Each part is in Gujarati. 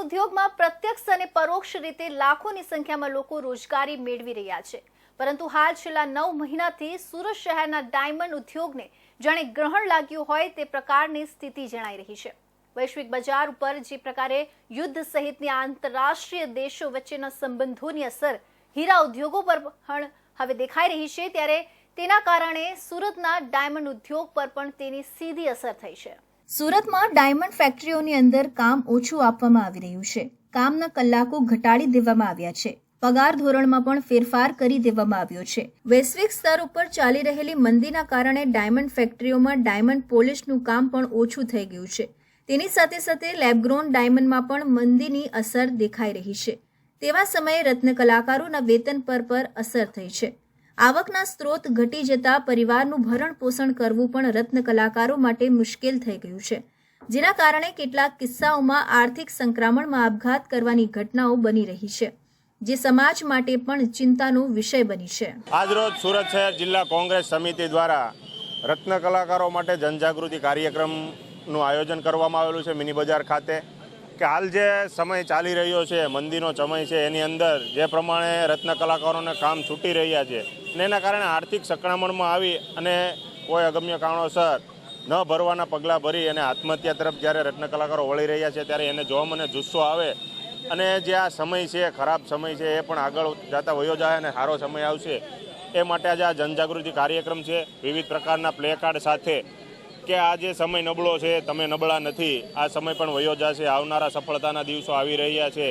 ઉદ્યોગમાં પ્રત્યક્ષ અને પરોક્ષ રીતે લાખોની સંખ્યામાં લોકો રોજગારી મેળવી રહ્યા છે, પરંતુ હાલ છેલ્લા 9 મહિનાથી સુરત શહેરના ડાયમંડ ઉદ્યોગને જાણે ગ્રહણ લાગ્યું હોય તે પ્રકારની સ્થિતિ જણાઈ રહી છે। વૈશ્વિક બજાર ઉપર જે પ્રકારે યુદ્ધ સહિતની આંતરરાષ્ટ્રીય દેશો વચ્ચેના સંબંધોની અસર હીરા ઉદ્યોગો પર પણ હવે દેખાઈ રહી છે, ત્યારે તેના કારણે સુરતના ડાયમંડ ઉદ્યોગ પર પણ તેની સીધી અસર થઈ છે। સુરતમાં ડાયમંડ ફેક્ટરીઓની અંદર કામ ઓછું આપવામાં આવી રહ્યું છે, કામના કલાકો ઘટાડી દેવામાં આવ્યા છે, પગાર ધોરણમાં પણ ફેરફાર કરી દેવામાં આવ્યો છે। વૈશ્વિક સ્તર ઉપર ચાલી રહેલી મંદીના કારણે ડાયમંડ ફેક્ટરીઓમાં ડાયમંડ પોલિશનું કામ પણ ઓછું થઈ ગયું છે। તેની સાથે સાથે લેબગ્રોન ડાયમંડમાં પણ મંદીની અસર દેખાઈ રહી છે। તેવા સમયે રત્ન કલાકારોના વેતન પર અસર થઈ છે। આવકના સ્ત્રોત ઘટી જતા પરિવારનું ભરણ પોષણ કરવું પણ રત્ન કલાકારો માટે મુશ્કેલ થઈ ગયું છે, જેના કારણે કેટલાક કિસ્સાઓમાં આર્થિક સંક્રમણમાં આપઘાત કરવાની ઘટનાઓ બની રહી છે, જે સમાજ માટે પણ ચિંતાનો વિષય બની છે। આજરોજ સુરત શહેર જિલ્લા કોંગ્રેસ સમિતિ દ્વારા રત્ન કલાકારો માટે જનજાગૃતિ કાર્યક્રમનું આયોજન કરવામાં આવેલું છે મિની બજાર ખાતે, કે હાલ જે સમય ચાલી રહ્યો છે, મંદીનો સમય છે, એની અંદર જે પ્રમાણે રત્ન કલાકારોને કામ છૂટી રહ્યા છે અને એના કારણે આર્થિક સંકળામણમાં આવી અને કોઈ અગમ્ય કારણોસર ન ભરવાના પગલાં ભરી અને આત્મહત્યા તરફ જ્યારે રત્ન કલાકારો વળી રહ્યા છે, ત્યારે એને જોમ અને જુસ્સો આવે અને જે આ સમય છે, ખરાબ સમય છે, એ પણ આગળ જતા વયો જાય અને સારો સમય આવશે એ માટે આજે આ જનજાગૃતિ કાર્યક્રમ છે, વિવિધ પ્રકારના પ્લે કાર્ડ સાથે કે આ જે સમય નબળો છે, તમે નબળા નથી, આ સમય પણ વયો જશે, આવનારા સફળતાના દિવસો આવી રહ્યા છે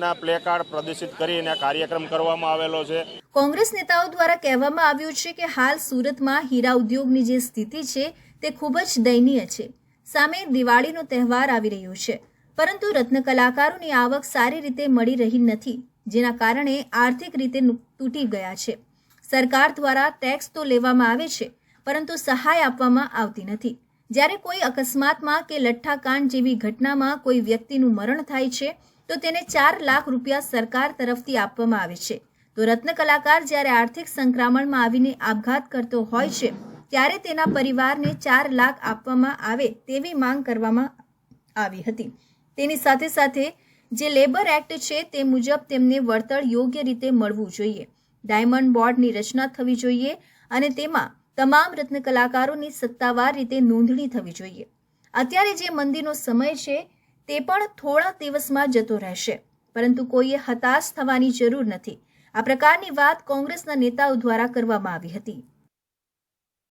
ના પ્લે કાર્ડ પ્રદર્શિત કરીને આ કાર્યક્રમ કરવામાં આવેલો છે। કોંગ્રેસ નેતાઓ દ્વારા કહેવામાં આવ્યું છે કે હાલ સુરતમાં હીરા ઉદ્યોગની જે સ્થિતિ છે તે ખૂબ જ દયનીય છે। સામે દિવાળીનો તહેવાર આવી રહ્યો છે, પરંતુ રત્ન કલાકારોની આવક સારી રીતે મળી રહી નથી, જેના કારણે આર્થિક રીતે તૂટી ગયા છે। સરકાર દ્વારા ટેક્સ તો લેવામાં આવે છે, પરંતુ સહાય આપવામાં આવતી નથી। જ્યારે કોઈ અકસ્માતમાં કે લઠ્ઠાકાંડ જેવી ઘટનામાં કોઈ વ્યક્તિનું મરણ થાય છે તો તેને 4 લાખ રૂપિયા સરકાર તરફથી આપવામાં આવે છે, તો રત્ન કલાકાર જ્યારે આર્થિક સંક્રમણમાં આવીને આપઘાત કરતો હોય છે ત્યારે તેના પરિવારને 4 લાખ આપવામાં આવે તેવી માંગ કરવામાં આવી હતી। તેની સાથે સાથે જે લેબર એક્ટ છે તે મુજબ તેમને વળતર યોગ્ય રીતે મળવું જોઈએ, ડાયમંડ બોર્ડની રચના થવી જોઈએ અને તેમાં તમામ રત્ન કલાકારોની સત્તાવાર રીતે નોંધણી થવી જોઈએ। અત્યારે જે મંદીનો સમય છે તે પણ થોડા દિવસમાં જતો રહેશે, પરંતુ કોઈએ હતાશ થવાની જરૂર નથી। આ પ્રકારની વાત કોંગ્રેસના નેતાઓ દ્વારા કરવામાં આવી હતી।